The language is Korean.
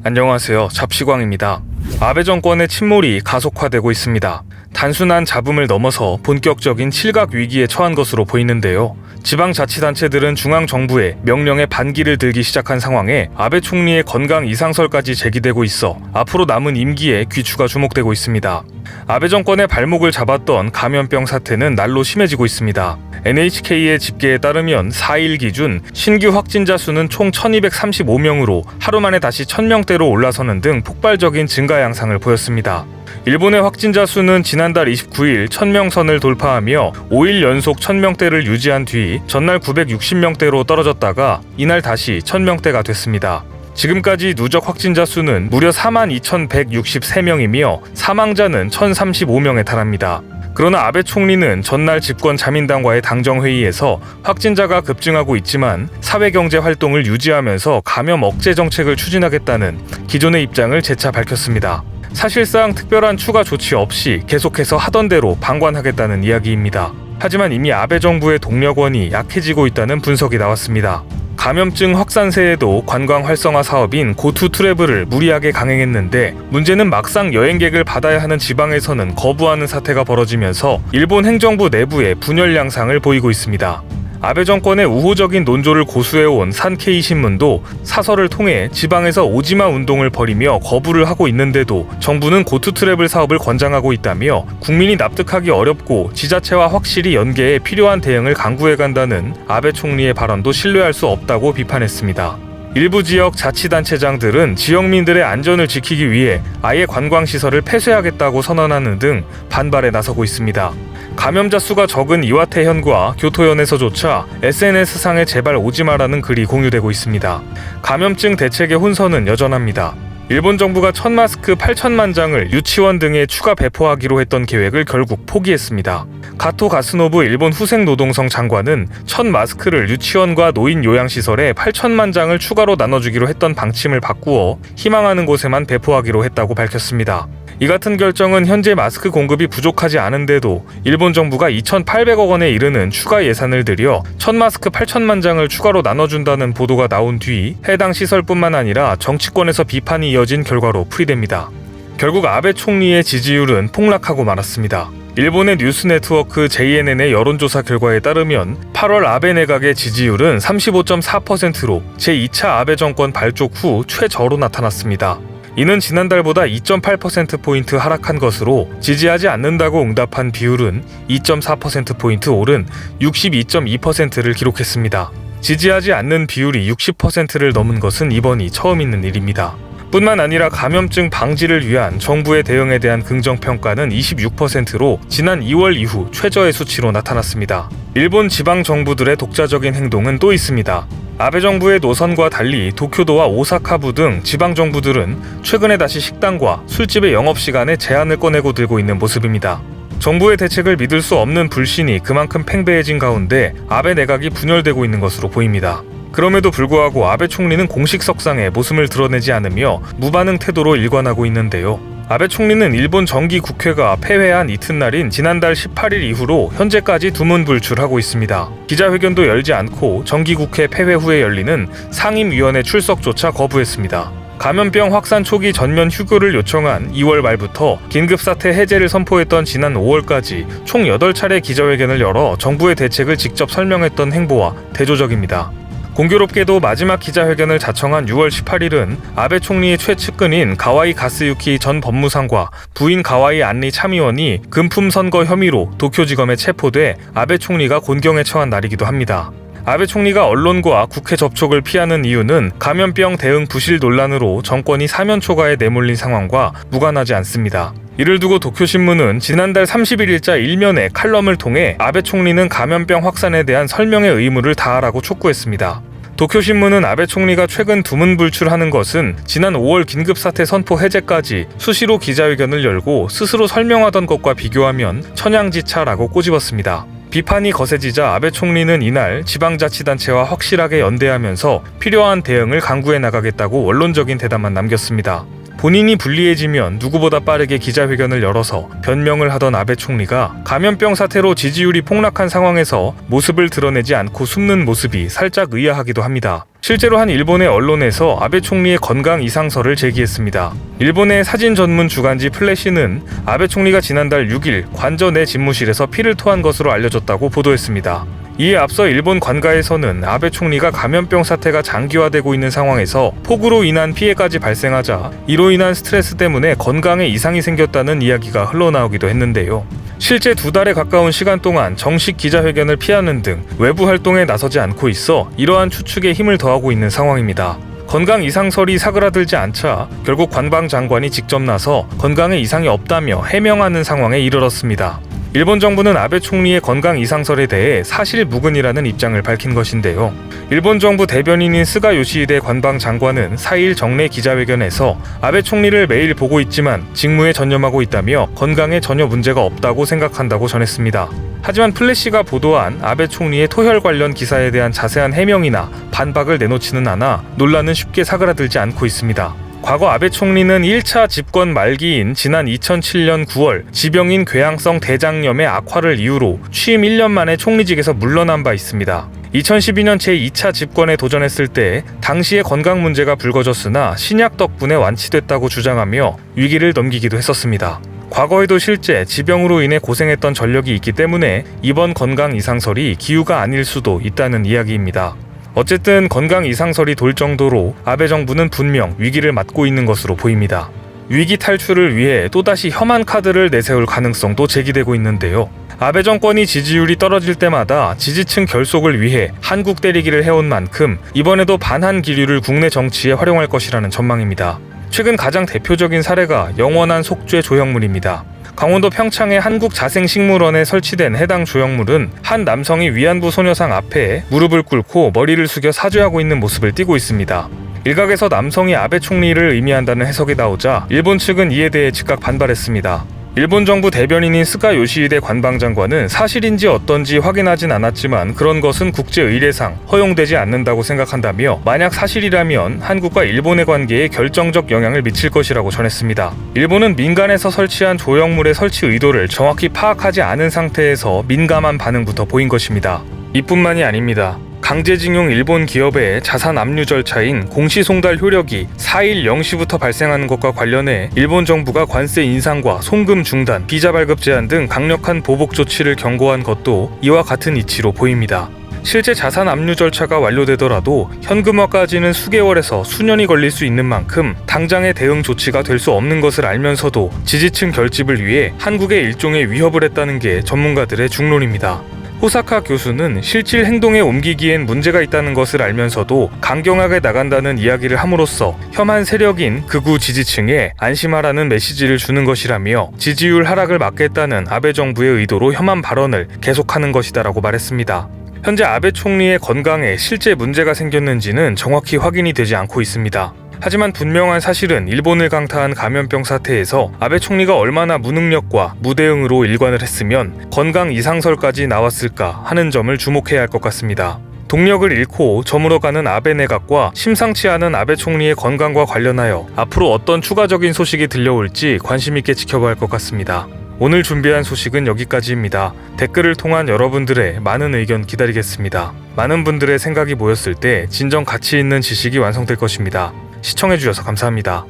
안녕하세요. 잡시광입니다. 아베 정권의 침몰이 가속화되고 있습니다. 단순한 잡음을 넘어서 본격적인 칠각 위기에 처한 것으로 보이는데요. 지방자치단체들은 중앙정부의 명령에 반기를 들기 시작한 상황에 아베 총리의 건강 이상설까지 제기되고 있어 앞으로 남은 임기에 귀추가 주목되고 있습니다. 아베 정권의 발목을 잡았던 감염병 사태는 날로 심해지고 있습니다. NHK의 집계에 따르면 4일 기준 신규 확진자 수는 총 1235명으로 하루 만에 다시 1000명대로 올라서는 등 폭발적인 증가 양상을 보였습니다. 일본의 확진자 수는 지난달 29일 1000명 선을 돌파하며 5일 연속 1000명대를 유지한 뒤 전날 960명대로 떨어졌다가 이날 다시 1000명대가 됐습니다. 지금까지 누적 확진자 수는 무려 42,163명이며 사망자는 1,035명에 달합니다. 그러나 아베 총리는 전날 집권 자민당과의 당정회의에서 확진자가 급증하고 있지만 사회경제 활동을 유지하면서 감염 억제 정책을 추진하겠다는 기존의 입장을 재차 밝혔습니다. 사실상 특별한 추가 조치 없이 계속해서 하던 대로 방관하겠다는 이야기입니다. 하지만 이미 아베 정부의 동력원이 약해지고 있다는 분석이 나왔습니다. 감염증 확산세에도 관광 활성화 사업인 고투 트래블을 무리하게 강행했는데 문제는 막상 여행객을 받아야 하는 지방에서는 거부하는 사태가 벌어지면서 일본 행정부 내부에 분열 양상을 보이고 있습니다. 아베 정권의 우호적인 논조를 고수해온 산케이 신문도 사설을 통해 지방에서 오지마 운동을 벌이며 거부를 하고 있는데도 정부는 고투 트래블 사업을 권장하고 있다며 국민이 납득하기 어렵고 지자체와 확실히 연계해 필요한 대응을 강구해간다는 아베 총리의 발언도 신뢰할 수 없다고 비판했습니다. 일부 지역 자치단체장들은 지역민들의 안전을 지키기 위해 아예 관광시설을 폐쇄하겠다고 선언하는 등 반발에 나서고 있습니다. 감염자 수가 적은 이와테현과 교토현에서조차 SNS상에 제발 오지마라는 글이 공유되고 있습니다. 감염증 대책의 혼선은 여전합니다. 일본 정부가 1000마스크 8천만 장을 유치원 등에 추가 배포하기로 했던 계획을 결국 포기했습니다. 가토 가스노부 일본 후생노동성 장관은 1000마스크를 유치원과 노인 요양시설에 8천만 장을 추가로 나눠주기로 했던 방침을 바꾸어 희망하는 곳에만 배포하기로 했다고 밝혔습니다. 이 같은 결정은 현재 마스크 공급이 부족하지 않은데도 일본 정부가 2,800억 원에 이르는 추가 예산을 들여 1000마스크 8천만 장을 추가로 나눠준다는 보도가 나온 뒤 해당 시설뿐만 아니라 정치권에서 비판이 이어진 결과로 풀이됩니다. 결국 아베 총리의 지지율은 폭락하고 말았습니다. 일본의 뉴스 네트워크 JNN의 여론조사 결과에 따르면 8월 아베 내각의 지지율은 35.4%로 제2차 아베 정권 발족 후 최저로 나타났습니다. 이는 지난달보다 2.8%포인트 하락한 것으로 지지하지 않는다고 응답한 비율은 2.4%포인트 오른 62.2%를 기록했습니다. 지지하지 않는 비율이 60%를 넘은 것은 이번이 처음 있는 일입니다. 뿐만 아니라 감염증 방지를 위한 정부의 대응에 대한 긍정평가는 26%로 지난 2월 이후 최저의 수치로 나타났습니다. 일본 지방 정부들의 독자적인 행동은 또 있습니다. 아베 정부의 노선과 달리 도쿄도와 오사카부 등 지방 정부들은 최근에 다시 식당과 술집의 영업시간에 제한을 꺼내고 들고 있는 모습입니다. 정부의 대책을 믿을 수 없는 불신이 그만큼 팽배해진 가운데 아베 내각이 분열되고 있는 것으로 보입니다. 그럼에도 불구하고 아베 총리는 공식 석상에 모습을 드러내지 않으며 무반응 태도로 일관하고 있는데요. 아베 총리는 일본 정기 국회가 폐회한 이튿날인 지난달 18일 이후로 현재까지 두문불출하고 있습니다. 기자회견도 열지 않고 정기국회 폐회 후에 열리는 상임위원회 출석조차 거부했습니다. 감염병 확산 초기 전면 휴교를 요청한 2월 말부터 긴급사태 해제를 선포했던 지난 5월까지 총 8차례 기자회견을 열어 정부의 대책을 직접 설명했던 행보와 대조적입니다. 공교롭게도 마지막 기자회견을 자청한 6월 18일은 아베 총리의 최측근인 가와이 가스유키 전 법무상과 부인 가와이 안리 참의원이 금품 선거 혐의로 도쿄지검에 체포돼 아베 총리가 곤경에 처한 날이기도 합니다. 아베 총리가 언론과 국회 접촉을 피하는 이유는 감염병 대응 부실 논란으로 정권이 사면 초과에 내몰린 상황과 무관하지 않습니다. 이를 두고 도쿄신문은 지난달 31일자 일면에 칼럼을 통해 아베 총리는 감염병 확산에 대한 설명의 의무를 다하라고 촉구했습니다. 도쿄신문은 아베 총리가 최근 두문불출하는 것은 지난 5월 긴급사태 선포 해제까지 수시로 기자회견을 열고 스스로 설명하던 것과 비교하면 천양지차라고 꼬집었습니다. 비판이 거세지자 아베 총리는 이날 지방자치단체와 확실하게 연대하면서 필요한 대응을 강구해 나가겠다고 원론적인 대답만 남겼습니다. 본인이 불리해지면 누구보다 빠르게 기자회견을 열어서 변명을 하던 아베 총리가 감염병 사태로 지지율이 폭락한 상황에서 모습을 드러내지 않고 숨는 모습이 살짝 의아하기도 합니다. 실제로 한 일본의 언론에서 아베 총리의 건강 이상설을 제기했습니다. 일본의 사진 전문 주간지 플래시는 아베 총리가 지난달 6일 관저 내 집무실에서 피를 토한 것으로 알려졌다고 보도했습니다. 이에 앞서 일본 관가에서는 아베 총리가 감염병 사태가 장기화되고 있는 상황에서 폭우로 인한 피해까지 발생하자 이로 인한 스트레스 때문에 건강에 이상이 생겼다는 이야기가 흘러나오기도 했는데요. 실제 2달에 가까운 시간 동안 정식 기자회견을 피하는 등 외부 활동에 나서지 않고 있어 이러한 추측에 힘을 더하고 있는 상황입니다. 건강 이상설이 사그라들지 않자 결국 관방장관이 직접 나서 건강에 이상이 없다며 해명하는 상황에 이르렀습니다. 일본 정부는 아베 총리의 건강 이상설에 대해 사실무근이라는 입장을 밝힌 것인데요. 일본 정부 대변인인 스가 요시히데 관방장관은 4일 정례 기자회견에서 아베 총리를 매일 보고 있지만 직무에 전념하고 있다며 건강에 전혀 문제가 없다고 생각한다고 전했습니다. 하지만 플래시가 보도한 아베 총리의 토혈 관련 기사에 대한 자세한 해명이나 반박을 내놓지는 않아 논란은 쉽게 사그라들지 않고 있습니다. 과거 아베 총리는 1차 집권 말기인 지난 2007년 9월 지병인 궤양성 대장염의 악화를 이유로 취임 1년 만에 총리직에서 물러난 바 있습니다. 2012년 제2차 집권에 도전했을 때 당시에 건강 문제가 불거졌으나 신약 덕분에 완치됐다고 주장하며 위기를 넘기기도 했었습니다. 과거에도 실제 지병으로 인해 고생했던 전력이 있기 때문에 이번 건강 이상설이 기우가 아닐 수도 있다는 이야기입니다. 어쨌든 건강 이상설이 돌 정도로 아베 정부는 분명 위기를 맞고 있는 것으로 보입니다. 위기 탈출을 위해 또다시 혐한 카드를 내세울 가능성도 제기되고 있는데요. 아베 정권이 지지율이 떨어질 때마다 지지층 결속을 위해 한국 때리기를 해온 만큼 이번에도 반한 기류를 국내 정치에 활용할 것이라는 전망입니다. 최근 가장 대표적인 사례가 영원한 속죄 조형물입니다. 강원도 평창의 한국자생식물원에 설치된 해당 조형물은 한 남성이 위안부 소녀상 앞에 무릎을 꿇고 머리를 숙여 사죄하고 있는 모습을 띠고 있습니다. 일각에서 남성이 아베 총리를 의미한다는 해석이 나오자 일본 측은 이에 대해 즉각 반발했습니다. 일본 정부 대변인인 스가 요시히데 관방장관은 사실인지 어떤지 확인하진 않았지만 그런 것은 국제의례상 허용되지 않는다고 생각한다며 만약 사실이라면 한국과 일본의 관계에 결정적 영향을 미칠 것이라고 전했습니다. 일본은 민간에서 설치한 조형물의 설치 의도를 정확히 파악하지 않은 상태에서 민감한 반응부터 보인 것입니다. 이뿐만이 아닙니다. 강제징용 일본 기업의 자산 압류 절차인 공시송달 효력이 4일 0시부터 발생하는 것과 관련해 일본 정부가 관세 인상과 송금 중단, 비자 발급 제한 등 강력한 보복 조치를 경고한 것도 이와 같은 이치로 보입니다. 실제 자산 압류 절차가 완료되더라도 현금화까지는 수개월에서 수년이 걸릴 수 있는 만큼 당장의 대응 조치가 될 수 없는 것을 알면서도 지지층 결집을 위해 한국에 일종의 위협을 했다는 게 전문가들의 중론입니다. 호사카 교수는 실질 행동에 옮기기엔 문제가 있다는 것을 알면서도 강경하게 나간다는 이야기를 함으로써 혐한 세력인 극우 지지층에 안심하라는 메시지를 주는 것이라며 지지율 하락을 막겠다는 아베 정부의 의도로 혐한 발언을 계속하는 것이다라고 말했습니다. 현재 아베 총리의 건강에 실제 문제가 생겼는지는 정확히 확인이 되지 않고 있습니다. 하지만 분명한 사실은 일본을 강타한 감염병 사태에서 아베 총리가 얼마나 무능력과 무대응으로 일관을 했으면 건강 이상설까지 나왔을까 하는 점을 주목해야 할 것 같습니다. 동력을 잃고 저물어가는 아베 내각과 심상치 않은 아베 총리의 건강과 관련하여 앞으로 어떤 추가적인 소식이 들려올지 관심 있게 지켜봐야 할 것 같습니다. 오늘 준비한 소식은 여기까지입니다. 댓글을 통한 여러분들의 많은 의견 기다리겠습니다. 많은 분들의 생각이 모였을 때 진정 가치 있는 지식이 완성될 것입니다. 시청해주셔서 감사합니다.